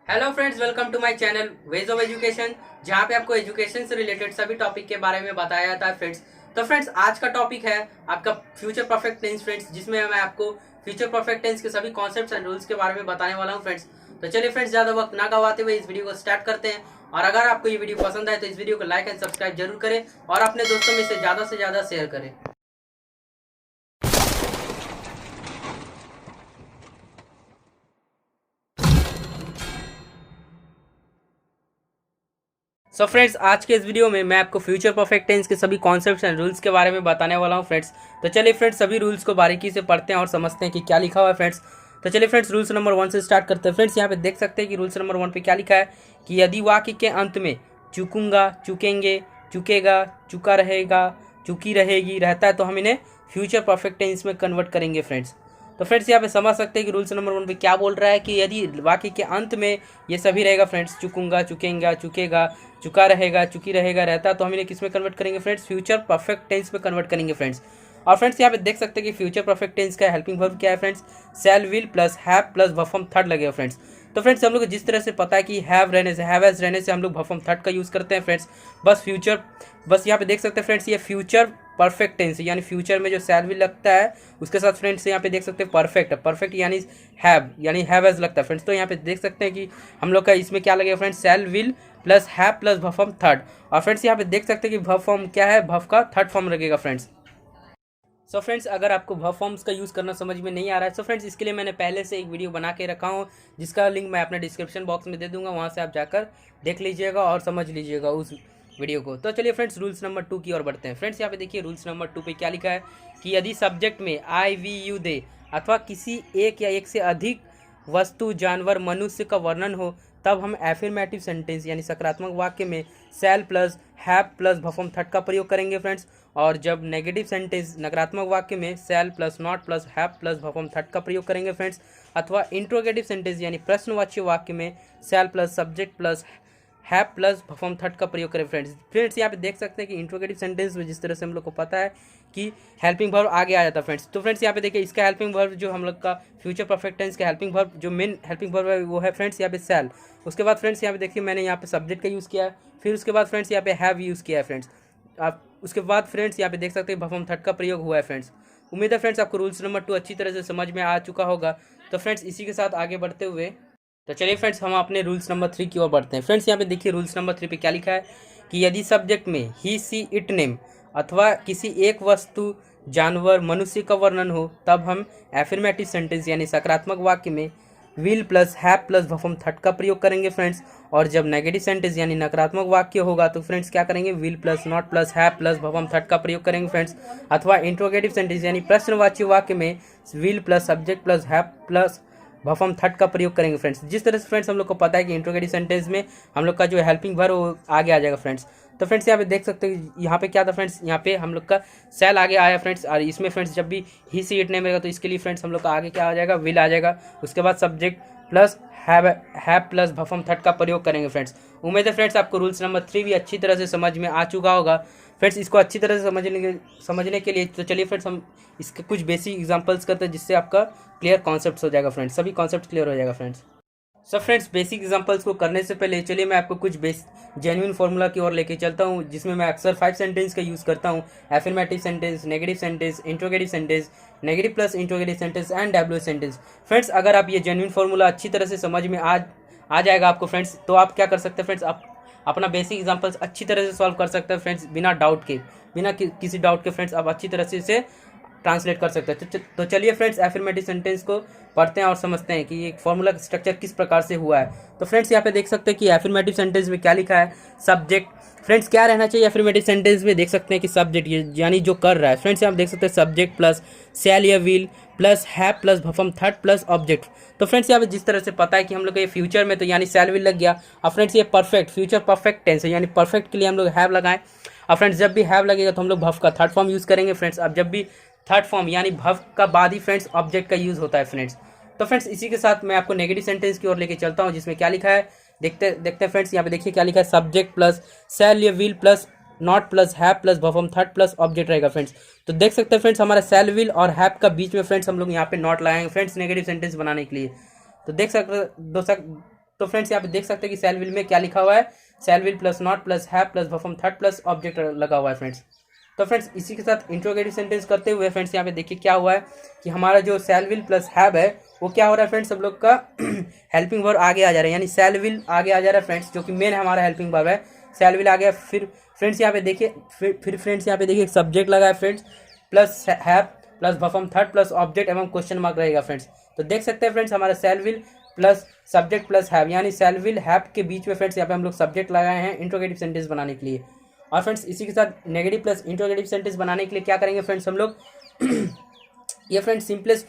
Hello friends, welcome to my channel ways of education, जहाँ पे आपको एजुकेशन से रिलेटेड सभी टॉपिक के बारे में बताया जाता है फ्रेंड्स। तो फ्रेंड्स, आज का टॉपिक है आपका फ्यूचर परफेक्ट टेंस फ्रेंड्स, जिसमें मैं आपको फ्यूचर परफेक्ट टेंस के सभी कॉन्सेप्ट्स एंड रूल्स के बारे में बताने वाला हूँ फ्रेंड्स। तो चलिए फ्रेंड्स, ज़्यादा वक्त ना गवाते हुए इस वीडियो को स्टार्ट करते हैं। और अगर आपको ये वीडियो पसंद आए तो इस वीडियो को लाइक एंड सब्सक्राइब जरूर करें और अपने दोस्तों में से ज़्यादा शेयर करें। सो फ्रेंड्स, आज के इस वीडियो में मैं आपको फ्यूचर परफेक्ट टेंस के सभी कॉन्सेप्ट्स एंड रूल्स के बारे में बताने वाला हूं फ्रेंड्स। तो चलिए फ्रेंड्स, सभी रूल्स को बारीकी से पढ़ते हैं और समझते हैं कि क्या लिखा हुआ है फ्रेंड्स। तो चलिए फ्रेंड्स, रूल्स नंबर 1 से स्टार्ट करते हैं फ्रेंड्स। यहाँ पे देख सकते हैं कि रूल्स नंबर 1 पे क्या लिखा है कि यदि वाक्य के अंत में चूकूंगा, चुकेंगे, चुकेगा, चुका रहेगा, चुकी रहेगी रहता है तो हम इन्हें फ्यूचर परफेक्ट टेंस में कन्वर्ट करेंगे फ्रेंड्स। तो फ्रेंड्स, यहाँ पे समझ सकते हैं कि रूल्स नंबर 1 पे क्या बोल रहा है कि यदि वाक्य के अंत में ये सभी रहेगा फ्रेंड्स, चुकूंगा, चुकेंगा, चुकेगा, चुका रहेगा, चुकी रहेगा रहता तो हम इन्हें किस में कन्वर्ट करेंगे फ्रेंड्स? फ्यूचर परफेक्ट टेंस में कन्वर्ट करेंगे फ्रेंड्स। और फ्रेंड्स, यहाँ पे देख सकते हैं कि फ्यूचर परफेक्ट टेंस का हेल्पिंग वर्ब क्या है friends? Shall, will plus have plus verb from third लगेगा फ्रेंड्स। तो फ्रेंड्स, हम लोग जिस तरह से पता है कि हैव रहने से, हैव एज रहने से हम लोग वर्ब फ्रॉम थर्ड का यूज़ करते हैं फ्रेंड्स। बस यहाँ पे देख सकते हैं फ्रेंड्स, ये फ्यूचर परफेक्ट टेंस यानी फ्यूचर में जो शैल विल लगता है उसके साथ फ्रेंड्स यहाँ पे देख सकते हैं परफेक्ट है, परफेक्ट यानी हैव एज लगता है फ्रेंड्स। तो यहाँ पे देख सकते हैं कि हम लोग का इसमें क्या लगेगा friends? Shall will plus have plus verb from third. और फ्रेंड्स, यहाँ पे देख सकते हैं कि वर्ब फॉर्म क्या है? वर्ब का थर्ड फॉर्म लगेगा फ्रेंड्स। सो फ्रेंड्स, अगर आपको वर्ब फॉर्म्स का यूज़ करना समझ में नहीं आ रहा है तो फ्रेंड्स, इसके लिए मैंने पहले से एक वीडियो बना के रखा हूँ, जिसका लिंक मैं अपने डिस्क्रिप्शन बॉक्स में दे दूंगा। वहाँ से आप जाकर देख लीजिएगा और समझ लीजिएगा उस वीडियो को। तो चलिए फ्रेंड्स, रूल्स नंबर 2 की ओर बढ़ते हैं फ्रेंड्स। यहाँ पे देखिए रूल्स नंबर 2 पे क्या लिखा है कि यदि सब्जेक्ट में आई, वी, यू, दे अथवा किसी एक या एक से अधिक वस्तु, जानवर, मनुष्य का वर्णन हो तब हम एफर्मेटिव सेंटेंस यानी सकारात्मक वाक्य में शैल plus have plus verb from third का प्रयोग करेंगे फ्रेंड्स। और जब नेगेटिव सेंटेंस नकारात्मक वाक्य में शैल plus not plus have plus verb from third का प्रयोग करेंगे फ्रेंड्स। अथवा इंट्रोगेटिव सेंटेंस यानी प्रश्नवाच्य वाक्य में शैल plus subject plus have plus verb from third का प्रयोग करें फ्रेंड्स। यहाँ पे देख सकते हैं कि इंट्रोगेटिव सेंटेंस में जिस तरह से हम लोग को पता है कि हेल्पिंग वर्ब आगे आ जाता है फ्रेंड्स। तो फ्रेंड्स, यहाँ पे देखिए इसका हेल्पिंग वर्ब जो हम लोग का फ्यूचर परफेक्ट टेंस का हेल्पिंग वर्ब जो मेन हेल्पिंग वर्ब है वो है फ्रेंड्स यहाँ पे शैल। उसके बाद फ्रेंड्स, यहाँ पे देखिए मैंने यहाँ पे सब्जेक्ट का यूज़ किया है, फिर उसके बाद फ्रेंड्स यहाँ पे हैव यूज़ किया है फ्रेंड्स। आप उसके बाद फ्रेंड्स यहाँ पे देख सकते हैं वर्ब फ्रॉम थर्ड का प्रयोग हुआ है फ्रेंड्स। उम्मीद है फ्रेंड्स आपको रूल्स नंबर 2 अच्छी तरह से समझ में आ चुका होगा। तो फ्रेंड्स, इसी के साथ आगे बढ़ते हुए तो चलिए फ्रेंड्स, हम अपने रूल्स नंबर 3 की ओर बढ़ते हैं फ्रेंड्स। यहाँ पे देखिए रूल्स नंबर 3 पे क्या लिखा है कि यदि सब्जेक्ट में ही, सी, इट, नेम अथवा किसी एक वस्तु, जानवर, मनुष्य का वर्णन हो तब हम एफर्मेटिव सेंटेंस यानी सकारात्मक वाक्य में will plus have plus verb from third का प्रयोग करेंगे फ्रेंड्स। और जब नेगेटिव सेंटेंस यानी नकारात्मक वाक्य होगा तो फ्रेंड्स क्या करेंगे? Will plus not plus have plus verb from third का प्रयोग करेंगे फ्रेंड्स। अथवा इंट्रोगेटिव सेंटेंस यानी प्रश्नवाच्य वाक्य में will plus subject plus have plus verb from third का प्रयोग करेंगे फ्रेंड्स। जिस तरह से फ्रेंड्स हम लोग को पता है कि इंट्रोगेटिव सेंटेंस में हम लोग का जो हेल्पिंग वर्ब वो आगे आ जाएगा फ्रेंड्स। तो फ्रेंड्स, यहाँ पे देख सकते हैं यहाँ पे क्या था फ्रेंड्स? यहाँ पे हम लोग का शैल आगे आया फ्रेंड्स। और इसमें फ्रेंड्स जब भी ही, सी, इट, नेम रहेगा तो इसके लिए फ्रेंड्स हम लोग का आगे क्या आ जाएगा? विल आ जाएगा। उसके बाद subject plus have plus verb from third का प्रयोग करेंगे फ्रेंड्स। उम्मीद है फ्रेंड्स आपको रूल्स नंबर 3 भी अच्छी तरह से समझ में आ चुका होगा फ्रेंड्स। इसको अच्छी तरह से समझने के लिए तो चलिए फ्रेंड्स, हम इसके कुछ बेसिक एग्जांपल्स करते हैं जिससे आपका क्लियर कॉन्सेप्ट्स हो जाएगा फ्रेंड्स, सभी कॉन्सेप्ट क्लियर हो जाएगा friends. So friends, basic examples को करने से पहले चलिए मैं आपको कुछ जेन्युइन फार्मूला की ओर लेके चलता हूँ, जिसमें मैं अक्सर 5 सेंटेंस का यूज़ करता हूँ। Affirmative sentence, negative sentence, interrogative sentence, negative plus interrogative sentence and W sentence. Friends, अगर आप ये जेन्युइन फार्मूला अच्छी तरह से समझ में आ जाएगा आपको फ्रेंड्स, तो आप क्या कर सकते हैं फ्रेंड्स? आप अपना बेसिक एग्जांपल्स अच्छी तरह से सॉल्व कर सकते हैं फ्रेंड्स, बिना डाउट के, बिना किसी डाउट के फ्रेंड्स आप अच्छी तरह से इसे ट्रांसलेट कर सकते हैं। तो चलिए फ्रेंड्स, एफर्मेटिव सेंटेंस को पढ़ते हैं और समझते हैं कि ये फॉर्मूला का स्ट्रक्चर किस प्रकार से हुआ है। तो फ्रेंड्स, यहाँ पे देख सकते हैं कि एफर्मेटिव सेंटेंस में क्या लिखा है? सब्जेक्ट। फ्रेंड्स, क्या रहना चाहिए एफर्मेटिव सेंटेंस में? देख सकते हैं कि सब्जेक्ट यानी जो कर रहा है फ्रेंड्स, यहाँ देख सकते हैं सब्जेक्ट प्लस शैल या will plus have plus verb from third plus object. तो फ्रेंड्स, यहाँ पे जिस तरह से पता है कि हम लोग ये फ्यूचर में तो यानी शैल विल लग गया। और फ्रेंड्स, ये परफेक्ट फ्यूचर परफेक्ट टेंस है यानी परफेक्ट के लिए हम लोग हैव लगाएं। और फ्रेंड्स, जब भी हैव लगेगा तो हम लोग वर्ब का थर्ड फॉर्म यूज़ करेंगे फ्रेंड्स। अब जब भी थर्ड फॉर्म यानी वर्ब का बाद ही फ्रेंड्स ऑब्जेक्ट का यूज़ होता है फ्रेंड्स। तो फ्रेंड्स, इसी के साथ मैं आपको नेगेटिव सेंटेंस की ओर लेके चलता हूँ, जिसमें क्या लिखा है देखते हैं फ्रेंड्स। यहाँ पे देखिए क्या लिखा है? सब्जेक्ट प्लस शैल या will plus not plus have plus verb from third plus object रहेगा फ्रेंड्स। तो देख सकते हैं फ्रेंड्स, हमारा शैल, विल और हैव का बीच में फ्रेंड्स हम लोग यहाँ पे नॉट लगाएंगे फ्रेंड्स नेगेटिव सेंटेंस बनाने के लिए। तो तो फ्रेंड्स यहाँ पे देख सकते हैं कि सेल विल में क्या लिखा हुआ है, shall will plus not plus have plus verb from third plus object लगा हुआ है फ्रेंड्स। तो फ्रेंड्स इसी के साथ इंट्रोगेटिव सेंटेंस करते हुए फ्रेंड्स यहाँ पे देखिए क्या हुआ है कि हमारा जो सेल विल प्लस हैव है वो क्या हो रहा है फ्रेंड्स, हम लोग का हेल्पिंग वर्ब आगे आ जा रहा है, यानी सेल विल आगे आ जा रहा है फ्रेंड्स, जो कि मेन हमारा हेल्पिंग वर्ब है, सेल विल आ गया। फिर फ्रेंड्स यहाँ पे देखिए फिर फ्रेंड्स यहाँ पे देखिए सब्जेक्ट लगा है friends, plus have plus verb from third plus object एवं क्वेश्चन मार्क रहेगा फ्रेंड्स। तो देख सकते हैं फ्रेंड्स हमारा shall will plus subject plus have, यानी सेल विल हैव के बीच में फ्रेंड्स यहाँ पे हम लोग सब्जेक्ट लगाए हैं इंट्रोगेटिव सेंटेंस बनाने के लिए। और फ्रेंड्स इसी के साथ नेगेटिव प्लस इंट्रोगेटिव सेंटेंस बनाने के लिए क्या करेंगे फ्रेंड्स हम लोग ये फ्रेंड्स सिंपलेस्ट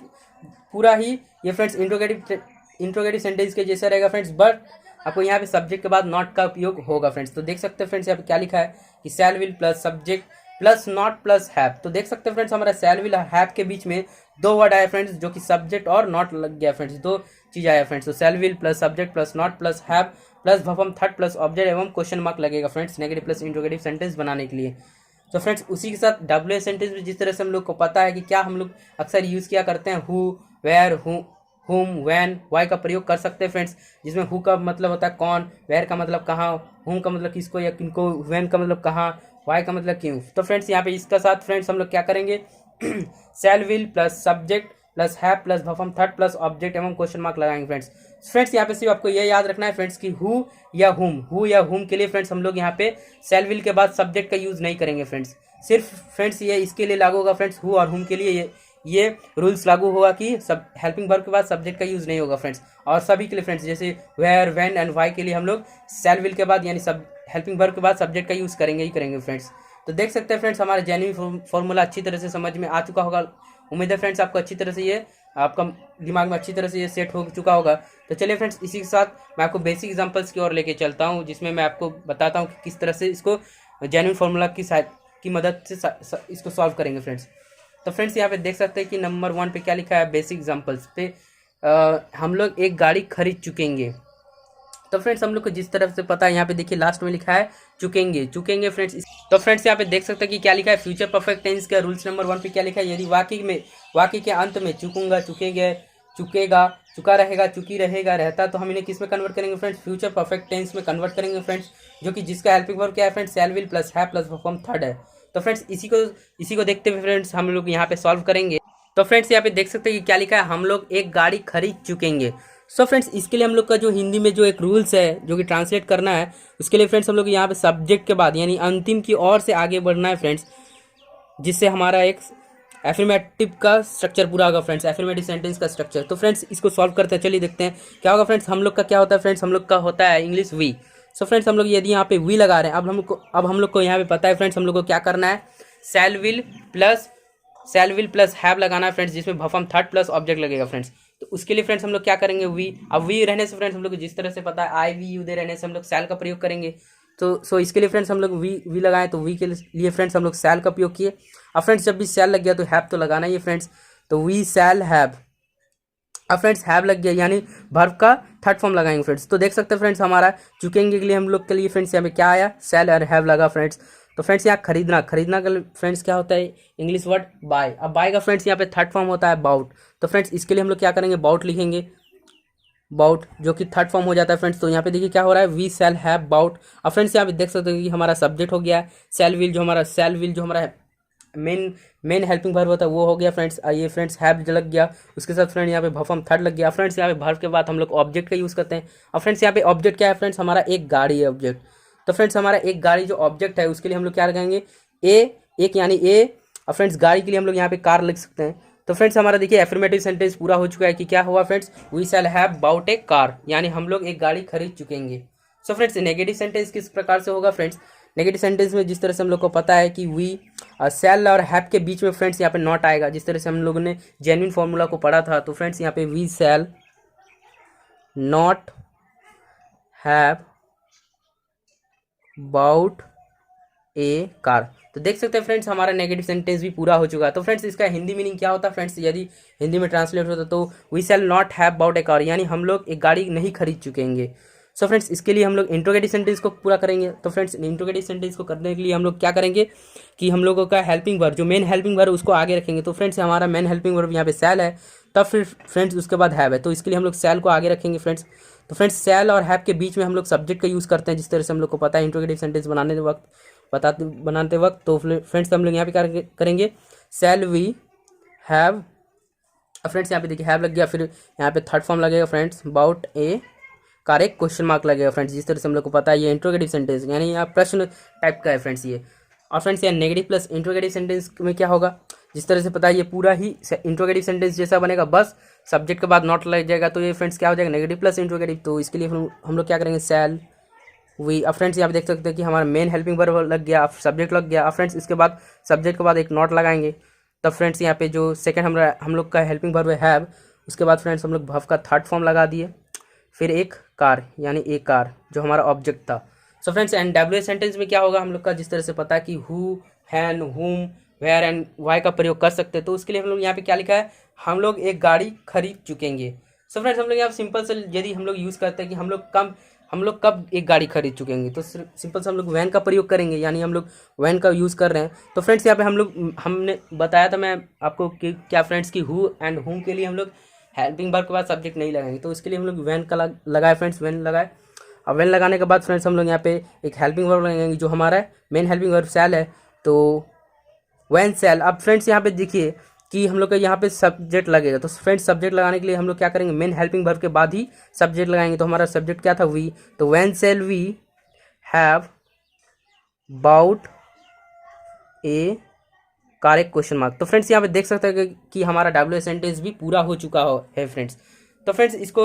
पूरा ही ये फ्रेंड्स इंट्रोगेटिव सेंटेंस के जैसा रहेगा फ्रेंड्स, बट आपको यहाँ पे सब्जेक्ट के बाद नॉट का उपयोग होगा फ्रेंड्स। तो देख सकते हैं फ्रेंड्स यहाँ पे क्या लिखा है कि shall will plus subject plus not plus have. तो देख सकते हैं फ्रेंड्स हमारा सेल विल हैव के बीच में दो वर्ड आया फ्रेंड्स, जो कि सब्जेक्ट और नॉट लग गया फ्रेंड्स, दो चीज आया फ्रेंड्स। तो shall will plus subject plus not plus have plus verb from third plus object एवं क्वेश्चन मार्क लगेगा friends negative plus interrogative sentence बनाने के लिए। तो फ्रेंड्स उसी के साथ डब्ल्यू सेंटेंस में जिस तरह से हम लोग को पता है कि क्या हम लोग अक्सर यूज़ किया करते हैं हु, वेयर, हुम, वैन, वाई का प्रयोग कर सकते हैं फ्रेंड्स, जिसमें हु का मतलब होता है कौन, वेयर का मतलब कहाँ, हुम का मतलब किसको या किनको, वैन का मतलब कहाँ, वाई का मतलब क्यों। तो फ्रेंड्स यहाँ पे इसका साथ फ्रेंड्स हम लोग क्या करेंगे shall will plus subject plus have plus verb from third plus object एवं क्वेश्चन मार्क लगाएंगे फ्रेंड्स। फ्रेंड्स यहाँ पे सिर्फ आपको ये याद रखना है फ्रेंड्स कि हु या हुम के लिए फ्रेंड्स हम लोग यहाँ पे सेल विल के बाद सब्जेक्ट का यूज़ नहीं करेंगे फ्रेंड्स। सिर्फ फ्रेंड्स ये इसके लिए लागू होगा फ्रेंड्स, हु और हुम के लिए ये रूल्स लागू होगा कि सब हेल्पिंग वर्ब के बाद सब्जेक्ट का यूज़ नहीं होगा फ्रेंड्स। और सभी के लिए फ्रेंड्स जैसे वेयर, व्हेन एंड वाई के लिए हम लोग सेल विल के बाद यानी सब हेल्पिंग वर्ब के बाद सब्जेक्ट का यूज़ करेंगे ही करेंगे फ्रेंड्स। तो देख सकते हैं फ्रेंड्स हमारा जेन्युइन फॉर्मूला अच्छी तरह से समझ में आ चुका होगा। उम्मीद है फ्रेंड्स आपको अच्छी तरह से ये आपका दिमाग में अच्छी तरह से ये सेट हो चुका होगा। तो चलिए फ्रेंड्स इसी के साथ मैं आपको बेसिक एग्जांपल्स की ओर लेके चलता हूँ, जिसमें मैं आपको बताता हूँ कि किस तरह से इसको जेन्युइन फार्मूला की मदद से इसको सॉल्व करेंगे फ्रेंड्स। तो फ्रेंड्स यहाँ पे देख सकते हैं कि नंबर 1 पे क्या लिखा है, बेसिक एग्जांपल्स पे हम लोग एक गाड़ी खरीद चुकेंगे। तो फ्रेंड्स हम लोग को जिस तरफ से पता है यहाँ पे देखिए लास्ट में लिखा है चुकेंगे फ्रेंड्स। तो फ्रेंड्स यहाँ पे देख सकते हैं कि क्या लिखा है फ्यूचर परफेक्ट टेंस का रूल्स नंबर 1 पे क्या लिखा है, यदि वाक्य के अंत में चुकूंगा, चुकेंगे, चुकेगा, चुका रहेगा, चुकी रहेगा रहता, तो हम इन्हें किस में कन्वर्ट करेंगे फ्रेंड्स, फ्यूचर परफेक्ट टेंस में कन्वर्ट करेंगे फ्रेंड्स, जो कि जिसका हेल्पिंग वर्ब क्या है फ्रेंड्स, सेल विल प्लस है प्लस वर्ब फ्रॉम थर्ड है। तो फ्रेंड्स इसी को देखते हुए फ्रेंड्स हम लोग यहाँ पे सॉल्व करेंगे। तो फ्रेंड्स यहाँ पे देख सकते हैं कि क्या लिखा है, हम लोग एक गाड़ी खरीद चुकेंगे। सो फ्रेंड्स इसके लिए हम लोग का जो हिंदी में जो एक रूल्स है जो कि ट्रांसलेट करना है, उसके लिए फ्रेंड्स हम लोग यहाँ पे सब्जेक्ट के बाद यानी अंतिम की ओर से आगे बढ़ना है फ्रेंड्स, जिससे हमारा एक एफर्मेटिव का स्ट्रक्चर पूरा होगा फ्रेंड्स, एफर्मेटिव सेंटेंस का स्ट्रक्चर। तो फ्रेंड्स इसको सॉल्व करते हैं, चलिए देखते हैं क्या होगा फ्रेंड्स। हम लोग का क्या होता है फ्रेंड्स, हम लोग का होता है इंग्लिश वी। सो फ्रेंड्स हम लोग यदि यहाँ पे वी लगा रहे हैं, अब हम लोग को यहाँ पे पता है फ्रेंड्स हम लोग को क्या करना है, सेल विल प्लस हैव लगाना है फ्रेंड्स, जिसमें verb from third plus object लगेगा फ्रेंड्स। तो उसके लिए फ्रेंड्स हम लोग क्या करेंगे, वी। अब वी रहने से फ्रेंड्स हम लोग को जिस तरह से पता है आई वी यू दे रहने से हम लोग सेल का प्रयोग करेंगे। तो इसके लिए फ्रेंड्स हम लोग वी लगाएं, तो वी के लिए फ्रेंड्स हम लोग सेल का उपयोग किए। अब फ्रेंड्स जब भी सेल लग गया तो हैव तो लगाना ही है फ्रेंड्स, तो वी सेल हैव। अब फ्रेंड्स हैव लग गया यानी वर्ब का थर्ड फॉर्म लगाएंगे फ्रेंड्स। तो देख सकते हैं फ्रेंड्स हमारा चुकेंगे के लिए हम लोग के लिए फ्रेंड्स यहाँ पे क्या आया, सेल और हैव लगा फ्रेंड्स। तो फ्रेंड्स यहाँ खरीदना का फ्रेंड्स क्या होता है, इंग्लिश वर्ड बाय। अब बाय का फ्रेंड्स यहाँ पे थर्ड फॉर्म होता है बाउट। तो फ्रेंड्स इसके लिए हम लोग क्या करेंगे, बाउट लिखेंगे, बाउट जो कि थर्ड फॉर्म हो जाता है फ्रेंड्स। तो यहाँ पे देखिए क्या हो रहा है, वी सेल हैव बाउट। अब फ्रेंड्स यहाँ पे देख सकते हो कि हमारा सब्जेक्ट हो गया, सेल विल जो हमारा मेन हेल्पिंग वर्ब होता है वो हो गया फ्रेंड्स। ये फ्रेंड्स हैव लग गया, उसके साथ फ्रेंड यहाँ पे वर्ब फ्रॉम थर्ड लग गया। फ्रेंड्स यहाँ पे वर्ब के बाद हम लोग ऑब्जेक्ट का यूज़ करते हैं। अब फ्रेंड्स यहाँ पे ऑब्जेक्ट क्या है फ्रेंड्स, हमारा एक गाड़ी है ऑब्जेक्ट। तो फ्रेंड्स हमारा एक गाड़ी जो ऑब्जेक्ट है उसके लिए हम लोग क्या लगाएंगे, एक यानी ए। और फ्रेंड्स गाड़ी के लिए हम लोग यहाँ पे कार लिख सकते हैं। तो फ्रेंड्स हमारा देखिए एफर्मेटिव सेंटेंस पूरा हो चुका है कि क्या हुआ friends, we shall have bought a car, यानी हम लोग एक गाड़ी खरीद चुकेंगे। सो फ्रेंड्स नेगेटिव सेंटेंस किस प्रकार से होगा फ्रेंड्स, नेगेटिव सेंटेंस में जिस तरह से हम लोग को पता है कि वी सेल और हैव के बीच में फ्रेंड्स यहाँ पे नॉट आएगा, जिस तरह से हम लोगों ने जेन्युइन फॉर्मूला को पढ़ा था। तो फ्रेंड्स यहाँ पे we shall not have bought a car. तो देख सकते हैं फ्रेंड्स हमारा नेगेटिव सेंटेंस भी पूरा हो चुका है। तो फ्रेंड्स इसका हिंदी मीनिंग क्या होता है फ्रेंड्स, यदि हिंदी में ट्रांसलेट होता तो we shall not have bought a car, यानी हम लोग एक गाड़ी नहीं खरीद चुकेंगे। सो फ्रेंड्स इसके लिए हम लोग इंट्रोगेटिव सेंटेंस को पूरा करेंगे। तो फ्रेंड्स इंट्रोगेटिव सेंटेंस को करने के लिए हम लोग क्या करेंगे कि हम लोगों का हेल्पिंग वर्ब जो मेन हेल्पिंग वर्ब उसको आगे रखेंगे। तो फ्रेंड्स हमारा मेन हेल्पिंग वर्ब यहाँ पे सेल है, तब फिर फ्रेंड्स उसके बाद हैव है, तो इसके लिए हम लोग सेल को आगे रखेंगे फ्रेंड्स। तो फ्रेंड्स शैल और हैव के बीच में हम लोग सब्जेक्ट का यूज़ करते हैं, जिस तरह से हम लोग को पता है इंट्रोगेटिव सेंटेंस बनाते वक्त। तो फ्रेंड्स हम लोग यहाँ पे क्या करेंगे, शैल वी हैव। अब फ्रेंड्स यहाँ पे देखिए हैव लग गया, फिर यहाँ पे थर्ड फॉर्म लगेगा फ्रेंड्स, अबाउट ए कार, एक क्वेश्चन मार्क लगेगा फ्रेंड्स, जिस तरह से हम लोग को पता है ये इंट्रोगेटिव सेंटेंस यानी यहाँ प्रश्न टाइप का है फ्रेंड्स ये। और फ्रेंड्स यहाँ नेगेटिव प्लस इंट्रोगेटिव सेंटेंस में क्या होगा, जिस तरह से पता है ये पूरा ही इंट्रोगेटिव सेंटेंस जैसा बनेगा, बस सब्जेक्ट के बाद नॉट लग जाएगा, तो ये फ्रेंड्स क्या हो जाएगा, नेगेटिव प्लस इंट्रोगेटिव। तो इसके लिए हम लोग क्या करेंगे, शैल वी। अब फ्रेंड्स यहाँ पे देख सकते हैं कि हमारा मेन हेल्पिंग वर्ब लग गया, सब्जेक्ट लग गया। अब फ्रेंड्स इसके बाद सब्जेक्ट के बाद एक नॉट लगाएंगे, तब फ्रेंड्स यहाँ पे जो सेकंड हम लोग का हेल्पिंग वर्ब है हैव, उसके बाद फ्रेंड्स हम लोग भव का थर्ड फॉर्म लगा दिए, फिर एक कार यानी एक कार जो हमारा ऑब्जेक्ट था। सो फ्रेंड्स NW सेंटेंस में क्या होगा हम लोग का, जिस तरह से पता है कि हु, हैन, हुम, वेयर एंड वाई का प्रयोग कर सकते हैं, तो उसके लिए हम लोग यहाँ पे क्या लिखा है, हम लोग एक गाड़ी खरीद चुकेंगे। सो फ्रेंड्स हम लोग यहाँ सिंपल से यदि हम लोग यूज़ करते हैं कि हम लोग कब एक गाड़ी खरीद चुकेंगे, तो सिंपल से हम लोग वैन का प्रयोग करेंगे, यानी हम लोग वैन का यूज़ कर रहे हैं। तो फ्रेंड्स यहाँ पे हमने बताया था मैं आपको कि क्या फ्रेंड्स की हु एंड हुम के लिए हम लोग हेल्पिंग वर्ब के बाद सब्जेक्ट नहीं लगाएंगे, तो इसके लिए हम लोग वैन का लगाए फ्रेंड्स, वैन लगाए। अब वैन लगाने के बाद फ्रेंड्स हम लोग यहाँ पे एक हेल्पिंग वर्ब लगाएंगे जो हमारा मेन हेल्पिंग वर्ब शैल है, तो वैन शैल। अब फ्रेंड्स यहाँ पे देखिए कि हम लोग का यहाँ पे सब्जेक्ट लगेगा, तो फ्रेंड्स सब्जेक्ट लगाने के लिए हम लोग क्या करेंगे, मेन हेल्पिंग वर्ब के बाद ही सब्जेक्ट लगाएंगे। तो हमारा सब्जेक्ट क्या था, वी, तो वैन shall we have about a car, एक क्वेश्चन मार्क। तो फ्रेंड्स यहाँ पे देख सकते हैं कि हमारा W सेंटेंस भी पूरा हो चुका है फ्रेंड्स। तो फ्रेंड्स इसको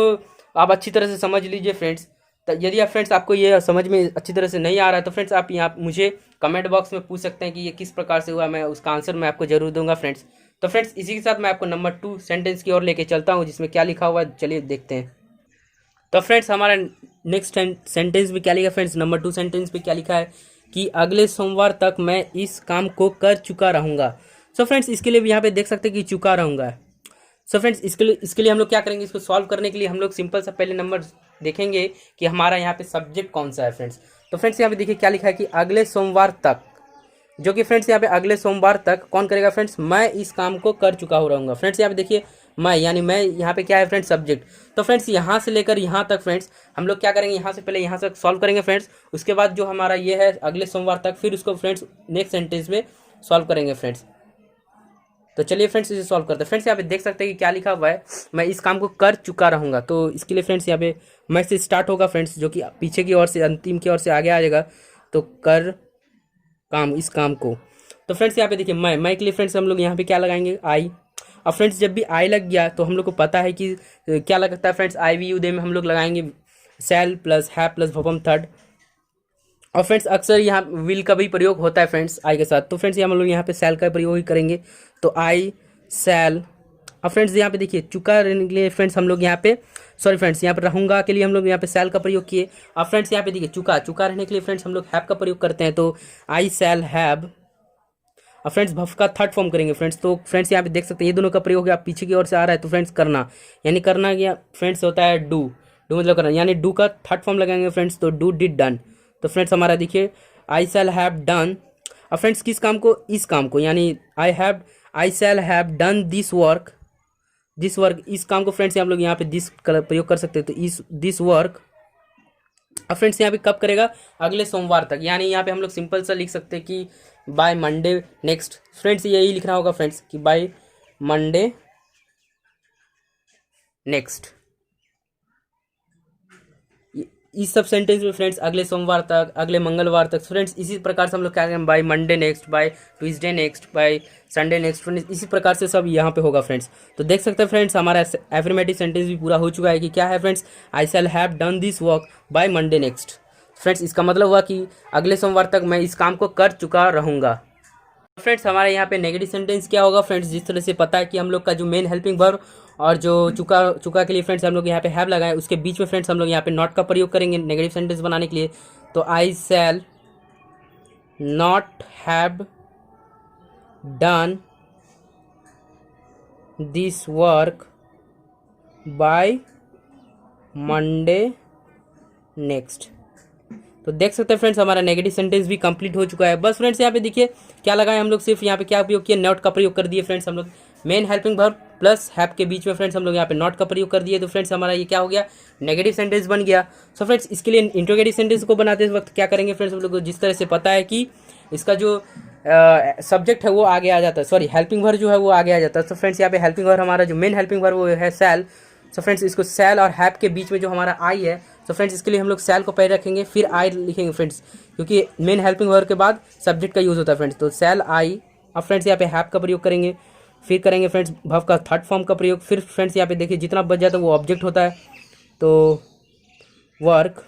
आप अच्छी तरह से समझ लीजिए फ्रेंड्स। तो यदि आप फ्रेंड्स आपको ये समझ में अच्छी तरह से नहीं आ रहा है, तो फ्रेंड्स आप यहाँ मुझे कमेंट बॉक्स में पूछ सकते हैं कि ये किस प्रकार से हुआ, मैं उसका आंसर मैं आपको जरूर दूंगा फ्रेंड्स। तो फ्रेंड्स इसी के साथ मैं आपको नंबर 2 सेंटेंस की ओर लेके चलता हूँ, जिसमें क्या लिखा हुआ है, चलिए देखते हैं। तो फ्रेंड्स हमारा नेक्स्ट सेंटेंस में क्या लिखा है फ्रेंड्स, नंबर 2 सेंटेंस पे क्या लिखा है कि अगले सोमवार तक मैं इस काम को कर चुका रहूँगा। सो फ्रेंड्स इसके लिए भी यहाँ पे देख सकते हैं कि चुका रहूँगा। सो फ्रेंड्स इसके लिए हम लोग क्या करेंगे, इसको सॉल्व करने के लिए हम लोग सिंपल सा पहले नंबर देखेंगे कि हमारा यहाँ पे सब्जेक्ट कौन सा है फ्रेंड्स। तो फ्रेंड्स यहाँ पे देखिए क्या लिखा है कि अगले सोमवार तक, जो कि फ्रेंड्स यहाँ पे अगले सोमवार तक कौन करेगा फ्रेंड्स, मैं इस काम को कर चुका हो रहूँगा। फ्रेंड्स यहाँ पे देखिए मैं, यानी मैं यहाँ पे क्या है फ्रेंड्स, सब्जेक्ट। तो फ्रेंड्स यहाँ से लेकर यहाँ तक फ्रेंड्स हम लोग क्या करेंगे, यहाँ से पहले यहाँ से सॉल्व करेंगे फ्रेंड्स, उसके बाद जो हमारा ये है अगले सोमवार तक, फिर उसको फ्रेंड्स नेक्स्ट सेंटेंस में सॉल्व करेंगे फ्रेंड्स। तो चलिए फ्रेंड्स इसे सॉल्व करते हैं। फ्रेंड्स यहाँ पे देख सकते हैं कि क्या लिखा हुआ है, मैं इस काम को कर चुका रहूँगा। तो इसके लिए फ्रेंड्स यहाँ पे मैं से स्टार्ट होगा फ्रेंड्स, जो कि पीछे की ओर से अंतिम की ओर से आगे आ जाएगा, तो कर काम, इस काम को। तो फ्रेंड्स यहाँ पे देखिए मैं के लिए फ्रेंड्स हम लोग यहाँ पे क्या लगाएंगे, आई। अब फ्रेंड्स जब भी आई लग गया तो हम लोग को पता है कि क्या लगता है friends, I we you they में हम लोग लगाएंगे shall plus have plus verb third. और फ्रेंड्स अक्सर यहाँ विल का भी प्रयोग होता है फ्रेंड्स आई के साथ, तो फ्रेंड्स हम लोग यहाँ पे शैल का प्रयोग ही करेंगे, तो आई शैल। अब फ्रेंड्स यहाँ पे देखिए चुका रहने के लिए फ्रेंड्स हम लोग यहाँ पे, सॉरी फ्रेंड्स यहाँ पे रहूँगा के लिए हम लोग यहाँ पे शैल का प्रयोग किए। अब फ्रेंड्स यहाँ पे देखिए चुका रहने के लिए फ्रेंड्स हम लोग हैव का प्रयोग करते हैं, तो आई शैल हैव। अब फ्रेंड्स भव का थर्ड फॉर्म करेंगे फ्रेंड्स, तो फ्रेंड्स यहाँ पे देख सकते हैं ये दोनों का प्रयोग है, पीछे की ओर से आ रहा है, तो फ्रेंड्स करना, यानी करना क्या फ्रेंड्स होता है डू मतलब करना, यानी डू का थर्ड फॉर्म लगाएंगे फ्रेंड्स, तो डू डिड डन। तो फ्रेंड्स हमारा देखिए आई शैल हैव डन। अब फ्रेंड्स किस काम को, इस काम को, यानी I shall have done this work, इस काम को फ्रेंड्स हम लोग यहाँ पे दिस प्रयोग कर सकते हैं, तो दिस वर्क। अब फ्रेंड्स यहाँ पे कब करेगा, अगले सोमवार तक, यानी यहाँ पे हम लोग सिंपल सा लिख सकते हैं कि बाय मंडे नेक्स्ट। फ्रेंड्स यही लिखना होगा फ्रेंड्स कि बाय मंडे नेक्स्ट। इस सब सेंटेंस में फ्रेंड्स अगले सोमवार तक, अगले मंगलवार तक, फ्रेंड्स इसी प्रकार से हम लोग क्या करेंगे, by Monday next, by Tuesday next, by Sunday next. Friends इसी प्रकार से सब यहाँ पे होगा फ्रेंड्स। तो देख सकते हैं फ्रेंड्स हमारा एफर्मेटिव सेंटेंस भी पूरा हो चुका है कि क्या है friends, I shall have done this work by Monday next. Friends इसका मतलब हुआ कि अगले सोमवार तक मैं इस काम को कर चुका रहूँगा। फ्रेंड्स हमारे यहाँ पे नेगेटिव सेंटेंस क्या होगा फ्रेंड्स, जिस तरह से पता है कि हम लोग का जो मेन हेल्पिंग वर्ब और जो चुका के लिए फ्रेंड्स हम लोग यहाँ पे हैव लगाए, उसके बीच में फ्रेंड्स हम लोग यहाँ पे नॉट का प्रयोग करेंगे नेगेटिव सेंटेंस बनाने के लिए, तो I shall not have done this work by Monday next. तो देख सकते हैं फ्रेंड्स हमारा नेगेटिव सेंटेंस भी कंप्लीट हो चुका है। बस फ्रेंड्स यहाँ पे देखिए क्या लगाए हम लोग, सिर्फ यहाँ पे क्या उपयोग किया, नॉट का प्रयोग कर दिए फ्रेंड्स हम लोग, main helping verb plus have के बीच में फ्रेंड्स हम लोग यहाँ पे नॉट का प्रयोग कर दिए, तो फ्रेंड्स हमारा ये क्या हो गया, नेगेटिव सेंटेंस बन गया। सो फ्रेंड्स इसके लिए इंट्रोगेटिव सेंटेंस को बनाते वक्त क्या करेंगे फ्रेंड्स, हम लोग को जिस तरह से पता है कि इसका जो सब्जेक्ट है वो आगे आ जाता है, सॉरी हेल्पिंग वर्ब जो है वो आगे आ जाता है। तो फ्रेंड्स यहाँ पे हेल्पिंग वर्ब हमारा जो मेन हेल्पिंग वर्ब वो है सेल। सो फ्रेंड्स इसको सेल और हैव के बीच में जो हमारा आई है, तो फ्रेंड्स इसके लिए हम लोग सेल को पहले रखेंगे फिर आई लिखेंगे फ्रेंड्स, क्योंकि मेन हेल्पिंग वर्ब के बाद सब्जेक्ट का यूज़ होता है फ्रेंड्स। तो सेल आई, अब फ्रेंड्स यहाँ पे हैव का प्रयोग करेंगे, फिर करेंगे फ्रेंड्स वर्ब का थर्ड फॉर्म का प्रयोग, फिर फ्रेंड्स यहाँ पे देखिए जितना बच जाता है वो ऑब्जेक्ट होता है, तो वर्क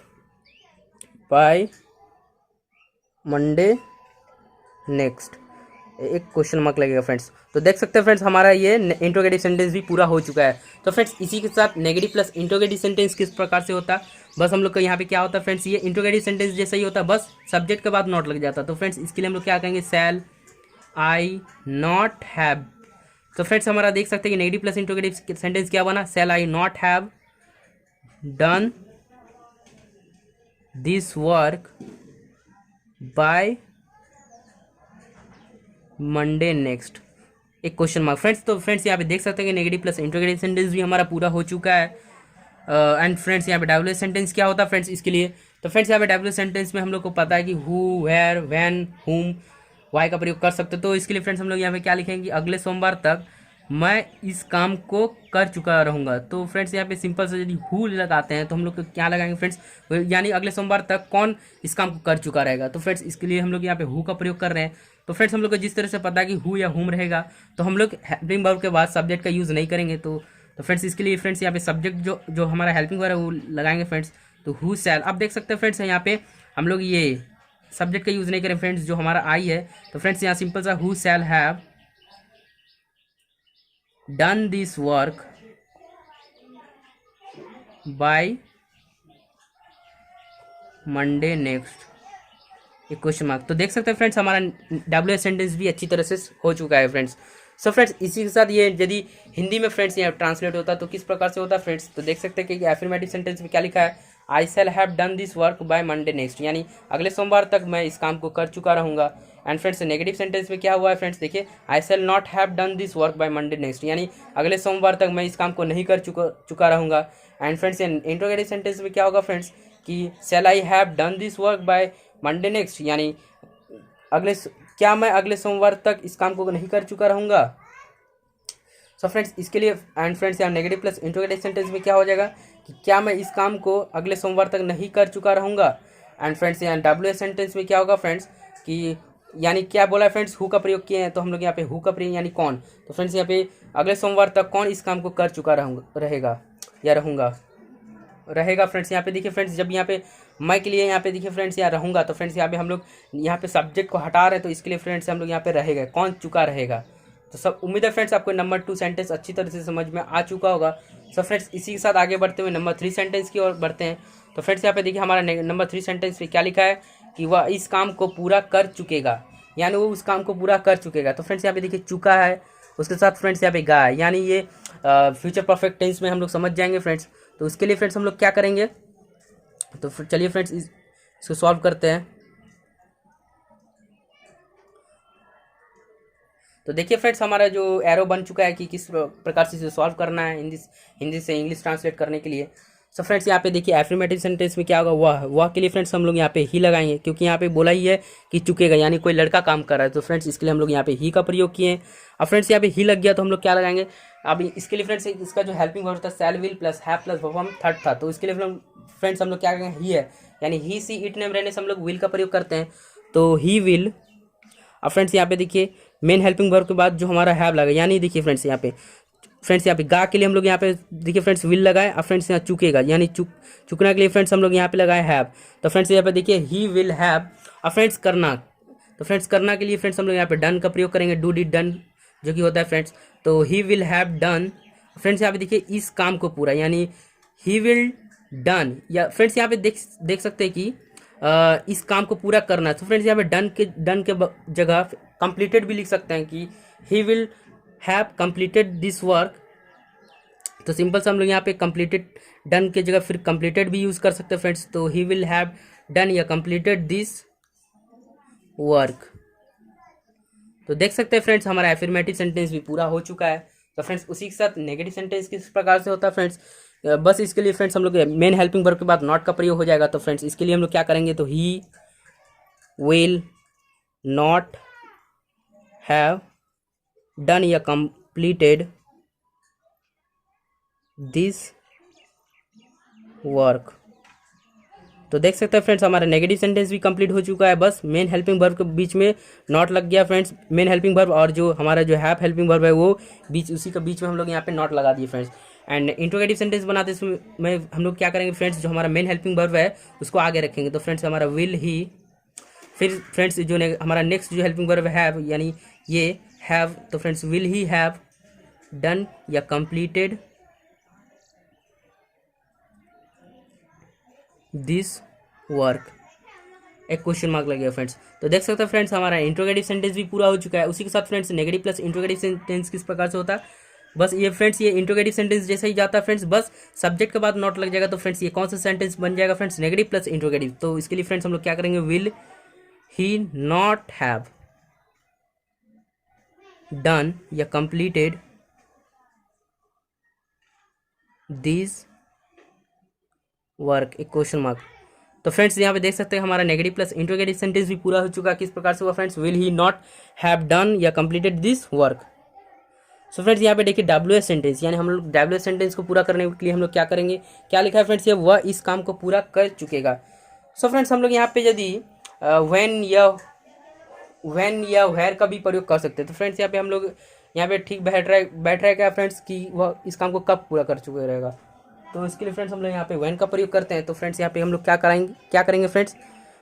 बाय मंडे नेक्स्ट, एक क्वेश्चन मार्क लगेगा फ्रेंड्स। तो देख सकते हैं फ्रेंड्स हमारा ये इंट्रोगेटिव सेंटेंस भी पूरा हो चुका है। तो फ्रेंड्स इसी के साथ नेगेटिव प्लस इंट्रोगेटिव सेंटेंस किस प्रकार से होता है, बस हम लोग का यहाँ पे क्या होता है फ्रेंड्स, ये इंट्रोगेटिव सेंटेंस जैसा ही होता है, बस सब्जेक्ट के बाद नॉट लग जाता है। तो फ्रेंड्स इसके लिए हम लोग क्या कहेंगे, सेल आई नॉट हैव। तो फ्रेंड्स हमारा देख सकते हैं कि नेगेटिव प्लस इंट्रोगेटिव सेंटेंस क्या बना, shall I not have done this work by Monday next, एक क्वेश्चन मार्क फ्रेंड्स। तो फ्रेंड्स यहाँ पे देख सकते हैं कि नेगेटिव प्लस इंट्रोगेटिव सेंटेंस भी हमारा पूरा हो चुका है। एंड फ्रेंड्स यहाँ पे डब्ल्यू सेंटेंस क्या होता है फ्रेंड्स इसके लिए, तो फ्रेंड्स यहाँ पे डब्ल्यू सेंटेंस में हम लोग को पता है कि हु, वेयर, व्हेन, हुम, वाई का प्रयोग कर सकते हैं। तो इसके लिए फ्रेंड्स हम लोग यहाँ पे क्या लिखेंगे, अगले सोमवार तक मैं इस काम को कर चुका रहूँगा। तो फ्रेंड्स यहाँ पे सिंपल से यदि हु लगाते हैं तो हम लोग क्या लगाएंगे फ्रेंड्स, यानी अगले सोमवार तक कौन इस काम को कर चुका रहेगा। तो फ्रेंड्स इसके लिए हम लोग यहाँ पे हु का प्रयोग कर रहे हैं। तो फ्रेंड्स हम लोग को जिस तरह से पता है कि हु या हुम रहेगा, तो हम लोग हेल्पिंग वर्ब के बाद सब्जेक्ट का यूज़ नहीं करेंगे। तो फ्रेंड्स इसके लिए फ्रेंड्स यहाँ पे सब्जेक्ट जो हमारा हेल्पिंग वर्ब है वो लगाएंगे फ्रेंड्स। तो हु सेल, आप देख सकते हैं फ्रेंड्स यहाँ पे हम लोग ये सब्जेक्ट का यूज़ नहीं करें फ्रेंड्स, जो हमारा आई है। तो फ्रेंड्स यहाँ सिंपल सा who shall have done this work by Monday next, एक क्वेश्चन मार्क। तो देख सकते हैं फ्रेंड्स हमारा डब्ल्यू सेंटेंस भी अच्छी तरह से हो चुका है फ्रेंड्स। सो फ्रेंड्स इसी के साथ ये यदि हिंदी में फ्रेंड्स यहाँ ट्रांसलेट होता है तो किस प्रकार से होता है फ्रेंड्स, तो देख सकते हैं कि एफर्मेटिव सेंटेंस में क्या लिखा है, I shall have done this work by Monday next, यानी अगले सोमवार तक मैं इस काम को कर चुका रहूँगा। एंड फ्रेंड्स नेगेटिव सेंटेंस में क्या हुआ है फ्रेंड्स, देखिए I shall not have done this work by Monday next, यानी अगले सोमवार तक मैं इस काम को नहीं कर चुका रहूँगा। एंड फ्रेंड्स इंट्रोगेटिव सेंटेंस में क्या होगा फ्रेंड्स कि shall I have done this work by Monday next, यानी क्या मैं अगले सोमवार तक इस काम को नहीं कर चुका रहूँगा। सो फ्रेंड्स इसके लिए एंड फ्रेंड्स यहाँ नेगेटिव प्लस इंट्रोगेटिव सेंटेंस में क्या हो जाएगा कि क्या मैं इस काम को अगले सोमवार तक नहीं कर चुका रहूँगा। एंड फ्रेंड्स यहाँ डब्ल्यू सेंटेंस में क्या होगा फ्रेंड्स कि यानी क्या बोला है फ्रेंड्स, हु का प्रयोग किए हैं, तो हम लोग यहाँ पे हु का प्रयोग यानी कौन। तो फ्रेंड्स यहाँ पे अगले सोमवार तक कौन इस काम को कर चुका रहेगा या रहेगा फ्रेंड्स। यहाँ पे देखिए फ्रेंड्स जब यहाँ पे मैं के लिए यहाँ पे देखिए फ्रेंड्स यहाँ रहूँगा, तो फ्रेंड्स यहाँ पे हम लोग यहाँ पे सब्जेक्ट को हटा रहे हैं, तो इसके लिए फ्रेंड्स हम लोग यहाँ पे रहेगा, कौन चुका रहेगा। तो सब उम्मीद है फ्रेंड्स आपको नंबर 2 सेंटेंस अच्छी तरह से समझ में आ चुका होगा। सो फ्रेंड्स इसी के साथ आगे बढ़ते हुए नंबर 3 सेंटेंस की ओर बढ़ते हैं। तो फ्रेंड्स यहाँ पे देखिए हमारा नंबर 3 सेंटेंस पे क्या लिखा है कि वह इस काम को पूरा कर चुकेगा, यानी वो उस काम को पूरा कर चुकेगा। तो फ्रेंड्स यहाँ पे देखिए चुका है, उसके साथ फ्रेंड्स यहाँ पे गा है, यानी ये फ्यूचर परफेक्ट टेंस में हम लोग समझ जाएंगे फ्रेंड्स। तो उसके लिए फ्रेंड्स हम लोग क्या करेंगे, तो चलिए फ्रेंड्स इसको सॉल्व करते हैं। तो देखिए फ्रेंड्स हमारा जो एरो बन चुका है कि किस प्रकार से इसे सॉल्व करना है हिंदी से इंग्लिश ट्रांसलेट करने के लिए। सो फ्रेंड्स यहाँ पे देखिए एफर्मेटिव सेंटेंस में क्या होगा, वह के लिए फ्रेंड्स हम लोग यहाँ पे ही लगाएंगे, क्योंकि यहाँ पे बोला ही है कि चुकेगा, यानी कोई लड़का काम कर रहा है। तो फ्रेंड्स इसके लिए हम लोग यहाँ पे ही का प्रयोग किए हैं। अब फ्रेंड्स यहाँ पे ही लग गया तो हम लोग क्या लगाएंगे, अब इसके लिए फ्रेंड्स इसका जो हेल्पिंग वर्ब था शैल will plus have plus verb third था, तो इसके लिए फ्रेंड्स हम लोग क्या करेंगे, ही है, यानी ही सी इट नेम रहने से हम लोग विल का प्रयोग करते हैं, तो ही विल। अब फ्रेंड्स यहाँ पे देखिए मेन हेल्पिंग वर्ब के बाद जो हमारा हैव लगा, यानी देखिए फ्रेंड्स यहाँ पे गा के लिए हम लोग यहाँ पे देखिए फ्रेंड्स विल लगाए। अब फ्रेंड्स यहाँ चुकेगा, यानी चुकना के लिए फ्रेंड्स हम लोग यहाँ पे लगाए हैव। तो फ्रेंड्स यहाँ पे देखिए ही विल हैव। अब फ्रेंड्स करना, तो फ्रेंड्स करना के लिए फ्रेंड्स हम लोग यहाँ पे डन का प्रयोग करेंगे, डू डिड डन जो कि होता है फ्रेंड्स। तो he will have done, friends यहाँ पे देखिए इस काम को पूरा, यानी ही विल डन, या फ्रेंड्स यहाँ पे देख सकते हैं कि इस काम को पूरा करना है। तो फ्रेंड्स यहाँ पे डन के जगह कंप्लीटेड भी लिख सकते हैं कि he will have completed this work. तो सिंपल से हम लोग यहाँ पे कंप्लीटेड डन के जगह फिर कंप्लीटेड भी यूज़ कर सकते हैं फ्रेंड्स। तो ही विल हैव डन या कंप्लीटेड दिस वर्क। तो देख सकते हैं फ्रेंड्स हमारा एफर्मेटिव सेंटेंस भी पूरा हो चुका है। तो फ्रेंड्स उसी के साथ नेगेटिव सेंटेंस किस प्रकार से होता है फ्रेंड्स, बस इसके लिए फ्रेंड्स हम लोग मेन हेल्पिंग वर्ब के बाद नॉट का प्रयोग हो जाएगा। तो फ्रेंड्स इसके लिए हम लोग क्या करेंगे, तो he will not have done या कंप्लीटेड दिस वर्क। तो देख सकते हैं फ्रेंड्स हमारा नेगेटिव सेंटेंस भी कंप्लीट हो चुका है, बस मेन हेल्पिंग वर्ब के बीच में नॉट लग गया फ्रेंड्स। मेन हेल्पिंग वर्ब और जो हमारा जो हैव हेल्पिंग वर्ब है वो बीच, उसी के बीच में हम लोग यहाँ पे नॉट लगा दिए फ्रेंड्स। एंड इंट्रोगेटिव सेंटेंस बनाते समय हम लोग क्या करेंगे फ्रेंड्स, जो हमारा मेन हेल्पिंग वर्ब है उसको आगे रखेंगे। तो फ्रेंड्स हमारा विल ही, फिर फ्रेंड्स जो हमारा नेक्स्ट जो हेल्पिंग वर्ब हैव यानी ये हैव, तो friends will he have done या कंप्लीटेड दिस वर्क, एक क्वेश्चन मार्क लग गया फ्रेंड्स। तो देख सकते हैं फ्रेंड्स हमारा इंट्रोगेटिव सेंटेंस भी पूरा हो चुका है। उसी के साथ friends negative plus interrogative sentence किस प्रकार से होता है, बस ये फ्रेंड्स ये इंट्रोगेटिव सेंटेंस जैसा ही जाता है फ्रेंड्स, बस सब्जेक्ट के बाद नॉट लग जाएगा। तो फ्रेंड्स ये कौन सा सेंटेंस बन जाएगा फ्रेंड्स, नेगेटिव प्लस इंट्रोगेटिव। तो इसके लिए फ्रेंड्स हम लोग क्या करेंगे, will he not have done या कंप्लीटेड दिस वर्क, एक क्वेश्चन मार्क। तो फ्रेंड्स यहाँ पे देख सकते हैं हमारा नेगेटिव प्लस इंट्रोगेटिव सेंटेंस भी पूरा हो चुका है। किस प्रकार से हुआ friends, will he not have done या completed this work. So friends यहाँ पे देखिए डब्ल्यू एस सेंटेंस, यानी हम लोग डब्ल्यू एस सेंटेंस को पूरा करने के लिए हम लोग क्या करेंगे, क्या लिखा है फ्रेंड्स, ये वह इस काम को पूरा कर चुकेगा। सो फ्रेंड्स हम लोग यहाँ पे यदि व्हेन या वेयर का भी प्रयोग कर सकते हैं। तो फ्रेंड्स यहाँ पे हम लोग यहाँ पे ठीक बैठ रहा है क्या फ्रेंड्स, कि वह इस काम को कब पूरा कर चुका रहेगा। तो इसके लिए फ्रेंड्स हम लोग यहाँ पे व्हेन का प्रयोग करते हैं। तो फ्रेंड्स यहाँ पे हम लोग क्या करेंगे फ्रेंड्स,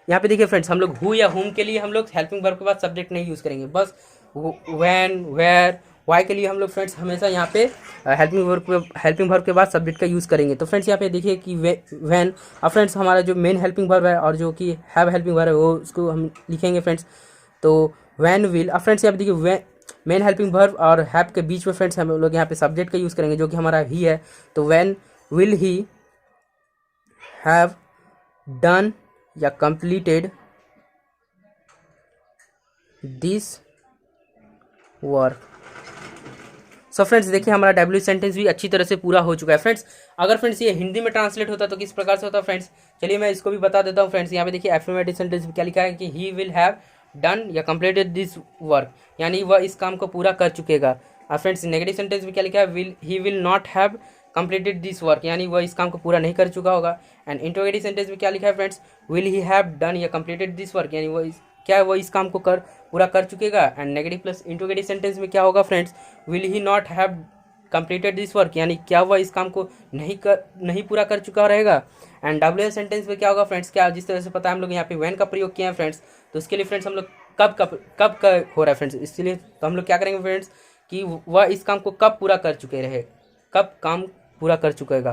यहाँ पे देखिए फ्रेंड्स हम लोग हु या हुम के लिए हम लोग हेल्पिंग वर्ब के बाद सब्जेक्ट नहीं यूज़ करेंगे, बस व्हेन, वेयर, वाई के लिए हम लोग फ्रेंड्स हमेशा यहाँ पे हेल्पिंग वर्ब के बाद सब्जेक्ट का यूज़ करेंगे। तो फ्रेंड्स यहाँ पे देखिए कि व्हेन, अब फ्रेंड्स हमारा जो मेन हेल्पिंग वर्ब है और जो कि हैव हेल्पिंग वर्ब है वो उसको हम लिखेंगे फ्रेंड्स। तो व्हेन विल, अब फ्रेंड्स यहाँ पे देखिए मेन हेल्पिंग वर्ब और हैव के बीच में फ्रेंड्स हम लोग यहाँ पे सब्जेक्ट का यूज़ करेंगे जो कि हमारा ही है। तो when will he have done या completed this work. So friends देखिए हमारा डब्ल्यू सेंटेंस भी अच्छी तरह से पूरा हो चुका है फ्रेंड्स। अगर फ्रेंड्स ये हिंदी में ट्रांसलेट होता तो किस प्रकार से होता फ्रेंड्स, चलिए मैं इसको भी बता देता हूँ फ्रेंड्स। यहाँ पे देखिए एफर्मेटिव सेंटेंस में क्या लिखा है कि ही विल हैव डन या कंप्लीटेड दिस वर्क, यानी वह इस काम को पूरा कर चुकेगा। और फ्रेंड्स नेगेटिव सेंटेंस में क्या लिखा है, he will not have completed this work, यानी वह इस काम को पूरा नहीं कर चुका होगा। एंड इंट्रोगेटिव सेंटेंस में क्या लिखा है friends, will he have done या कंप्लीटेड दिस वर्क, यानी वो इस काम को पूरा कर चुकेगा। And negative plus interrogative sentence में क्या होगा friends, will he not have completed this work, यानी क्या वह इस काम को नहीं पूरा कर चुका रहेगा। एंड डब्ल्यू सेंटेंस में क्या होगा फ्रेंड्स, क्या जिस तरह से पता है हम लोग यहाँ पे व्हेन का प्रयोग किया है फ्रेंड्स, तो उसके लिए फ्रेंड्स हम लोग कब का हो रहा है फ्रेंड्स, इसलिए तो हम लोग क्या करेंगे फ्रेंड्स कि वह इस काम को कब पूरा कर चुके रहे, कब काम पूरा कर चुकेगा।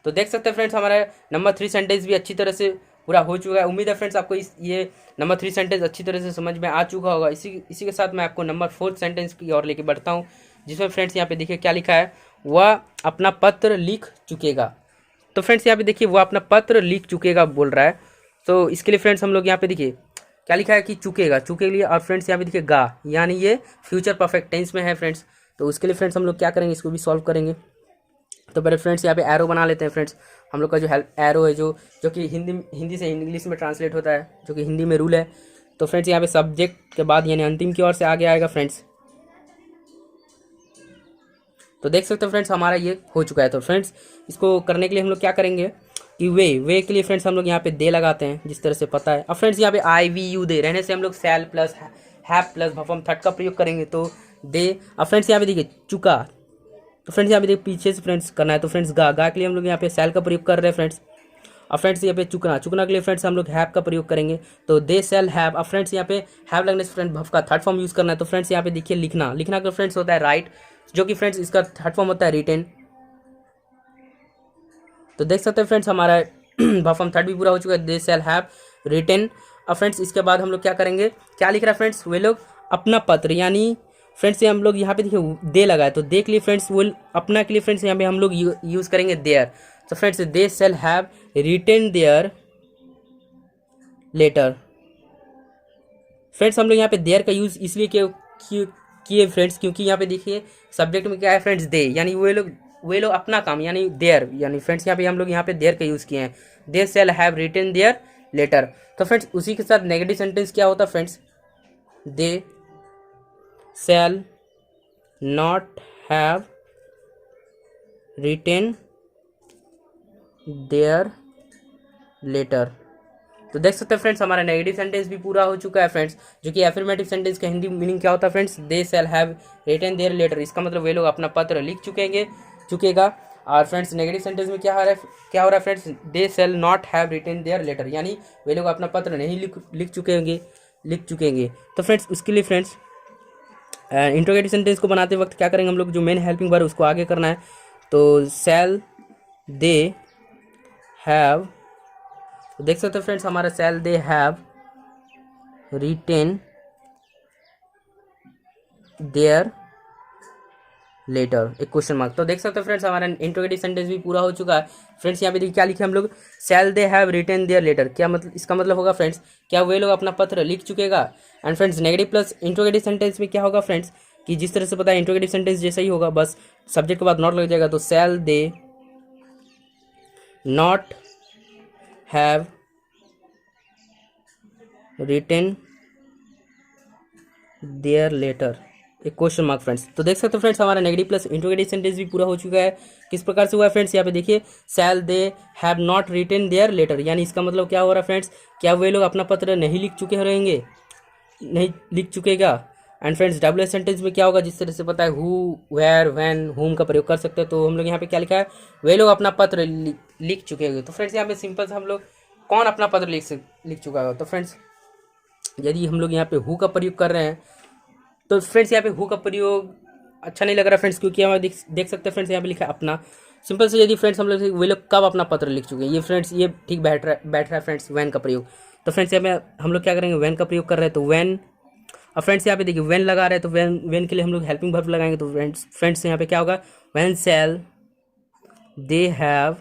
तो देख सकते हैं फ्रेंड्स हमारा नंबर 3 सेंटेंस भी अच्छी तरह से पूरा हो चुका है। उम्मीद है फ्रेंड्स आपको ये नंबर 3 सेंटेंस अच्छी तरह से समझ में आ चुका होगा। इसी के साथ मैं आपको नंबर 4 सेंटेंस की ओर लेके बढ़ता हूँ, जिसमें फ्रेंड्स यहाँ पे देखिए क्या लिखा है, वह अपना पत्र लिख चुकेगा। तो फ्रेंड्स यहाँ पे देखिए वह अपना पत्र लिख चुकेगा बोल रहा है। तो इसके लिए फ्रेंड्स हम लोग यहाँ पे देखिए क्या लिखा है कि चुकेगा, चुके के लिए, और फ्रेंड्स यहाँ पे देखिए गा, यानी ये फ्यूचर परफेक्ट टेंस में है फ्रेंड्स। तो उसके लिए फ्रेंड्स हम लोग क्या करेंगे, इसको भी सॉल्व करेंगे। तो पहले फ्रेंड्स यहाँ पे एरो बना लेते हैं फ्रेंड्स। हम लोग का जो एरो है जो कि हिंदी से इंग्लिश में ट्रांसलेट होता है, जो कि हिंदी में रूल है। तो फ्रेंड्स यहाँ पे सब्जेक्ट के बाद यानी अंतिम की ओर से आगे आएगा फ्रेंड्स। तो देख सकते हो फ्रेंड्स हमारा ये हो चुका है। तो फ्रेंड्स इसको करने के लिए हम लोग क्या करेंगे कि वे के लिए फ्रेंड्स हम लोग यहाँ पे दे लगाते हैं, जिस तरह से पता है। अब फ्रेंड्स यहाँ पे आई वी यू दे रहने से हम लोग shall plus have plus verb third का प्रयोग करेंगे, तो दे। अब फ्रेंड्स यहाँ पे देखिए चुका, तो फ्रेंड्स यहाँ पे देखिए पीछे से फ्रेंड्स करना है। तो फ्रेंड्स गा के लिए हम लोग यहाँ पे सेल का प्रयोग कर रहे हैं फ्रेंड्स। अब फ्रेंड्स यहाँ पे चुकना के लिए फ्रेंड्स हम लोग हैव का प्रयोग करेंगे, तो दे सेल हैव। अब फ्रेंड्स यहाँ पे हैव लगने से फ्रेंड्स वर्ब का थर्ड फॉर्म यूज़ करना है। तो फ्रेंड्स यहाँ पे देखिए लिखना का फ्रेंड्स होता है राइट, जो कि फ्रेंड्स इसका थर्ड फॉर्म होता है रिटेन। तो देख सकते हैं फ्रेंड्स हमारा वर्ब फॉर्म थर्ड भी पूरा हो चुका है, दे सेल हैव रिटेन। अब फ्रेंड्स इसके बाद हम लोग क्या करेंगे, क्या लिख रहा है फ्रेंड्स, वे लोग अपना पत्र, यानी फ्रेंड्स हम लोग यहाँ पे देखिए दे लगा है, तो दे के लिए फ्रेंड्स विल, अपना के लिए फ्रेंड्स यहाँ पे हम लोग यूज़ करेंगे देयर। तो friends they shall have written their letter. Friends हम लोग यहाँ पे देयर का यूज़ इसलिए किए फ्रेंड्स, क्योंकि यहाँ पे देखिए सब्जेक्ट में क्या है फ्रेंड्स, दे, यानी वे लोग अपना काम, यानी देयर, यानी फ्रेंड्स यहाँ पे हम लोग यहाँ पे देयर का यूज़ किए हैं, they shall have written their letter. तो फ्रेंड्स उसी के साथ नेगेटिव सेंटेंस क्या होता है friends, they shall not have written their letter. तो देख सकते हैं फ्रेंड्स हमारा नेगेटिव सेंटेंस भी पूरा हो चुका है फ्रेंड्स, जो कि एफर्मेटिव सेंटेंस का हिंदी मीनिंग क्या होता है friends, they shall have written their letter. इसका मतलब वे लोग अपना पत्र लिख चुकेगा। और फ्रेंड्स नेगेटिव सेंटेंस में क्या हो रहा है friends, they shall not have written their letter, यानी वे लोग अपना पत्र नहीं लिख चुकेंगे। तो फ्रेंड्स उसके लिए फ्रेंड्स इंट्रोगेटिव सेंटेंस को बनाते वक्त क्या करेंगे हम लोग, जो मेन हेल्पिंग वर्ब उसको आगे करना है। तो शैल दे हैव, देख सकते हैं फ्रेंड्स हमारा shall they have written their letter, एक क्वेश्चन मार्क। तो देख सकते हैं फ्रेंड्स हमारा इंट्रोगेटिव सेंटेंस भी पूरा हो चुका है फ्रेंड्स। यहाँ पे देखिए क्या लिखे हम लोग, shall they have written their letter, क्या मतलब, इसका मतलब होगा फ्रेंड्स क्या वे लोग अपना पत्र लिख चुकेगा। And friends negative plus interrogative sentence में क्या होगा फ्रेंड्स, कि जिस तरह से पता है इंट्रोगेटिव सेंटेंस जैसा ही होगा, बस सब्जेक्ट के बाद नॉट लग जाएगा। तो shall they not have written their letter, एक क्वेश्चन मार्क फ्रेंड्स। तो देख सकते हो फ्रेंड्स हमारा नेगेटिव प्लस इंट्रोगेटिव सेंटेंस भी पूरा हो चुका है। किस प्रकार से हुआ है फ्रेंड्स, यहाँ पे देखिए shall they have not written their letter, यानी इसका मतलब क्या हो रहा है फ्रेंड्स, क्या वे लोग अपना पत्र नहीं लिख चुकेगा। एंड फ्रेंड्स डब्ल्यू सेंटेंस में क्या होगा, जिस तरह से पता है हु, वेयर, व्हेन, हुम का प्रयोग कर सकते हैं। तो हम लोग यहाँ पे क्या लिखा है, वे लोग अपना पत्र लिख चुके। तो फ्रेंड्स यहाँ पे सिंपल से हम लोग कौन अपना पत्र लिख चुका है। तो फ्रेंड्स यदि हम लोग यहाँ पे हु का प्रयोग कर रहे हैं, तो फ्रेंड्स यहाँ पे हु का प्रयोग अच्छा नहीं लग रहा फ्रेंड्स, क्योंकि हम देख सकते हैं फ्रेंड्स यहाँ पे लिखा है अपना। सिंपल से यदि फ्रेंड्स हम लोग वे लोग कब अपना पत्र लिख चुके हैं, ये फ्रेंड्स ये ठीक बैठ रहा है फ्रेंड्स वैन का प्रयोग। तो फ्रेंड्स यहाँ पे हम लोग क्या करेंगे, वैन का प्रयोग कर रहे हैं तो वैन। अब फ्रेंड्स यहाँ पे देखिए वैन लगा रहे हैं, तो वैन के लिए हम लोग हेल्पिंग वर्ब लगाएंगे। तो फ्रेंड्स यहाँ पे क्या होगा, when shall they have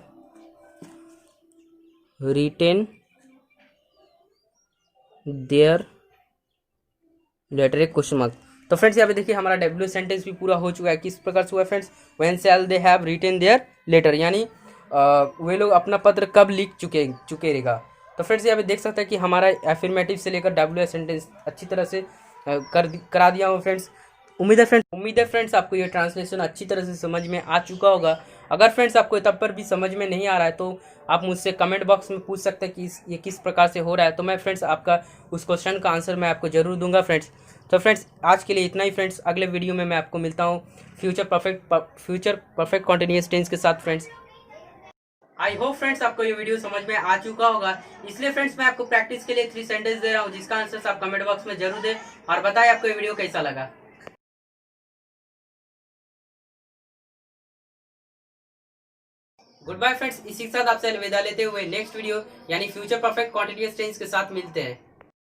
written their letter, एक क्वेश्चन मार्क। तो फ्रेंड्स यहाँ पे देखिए हमारा डब्ल्यू सेंटेंस भी पूरा हो चुका है। किस प्रकार से हुआ है friends, when shall they have written their letter, यानी वे लोग अपना पत्र कब लिख चुके रहेगा। तो फ्रेंड्स यहाँ पे देख सकते हैं कि हमारा एफर्मेटिव से लेकर डब्ल्यू सेंटेंस अच्छी तरह से करा दिया हूँ फ्रेंड्स। उम्मीद है फ्रेंड्स आपको ये ट्रांसलेशन अच्छी तरह से समझ में आ चुका होगा। अगर फ्रेंड्स आपको तब पर भी समझ में नहीं आ रहा है तो आप मुझसे कमेंट बॉक्स में पूछ सकते हैं कि ये किस प्रकार से हो रहा है, तो मैं फ्रेंड्स आपका उस क्वेश्चन का आंसर मैं आपको जरूर दूंगा फ्रेंड्स। तो फ्रेंड्स आज के लिए इतना ही फ्रेंड्स, अगले वीडियो में मैं आपको मिलता हूँ फ्यूचर परफेक्ट कॉन्टिन्यूअस टेंस के साथ फ्रेंड्स। आई होप फ्रेंड्स आपको ये वीडियो समझ में आ चुका होगा, इसलिए फ्रेंड्स मैं आपको प्रैक्टिस के लिए 3 सेंटेंस दे रहा हूँ, जिसका आंसर आप कमेंट बॉक्स में जरूर दें और बताएं आपको ये वीडियो कैसा लगा। गुड बाय फ्रेंड्स, इसी के साथ आपसे अलविदा लेते हुए नेक्स्ट वीडियो यानी फ्यूचर परफेक्ट कॉन्टिन्यूअस टेंस के साथ मिलते हैं।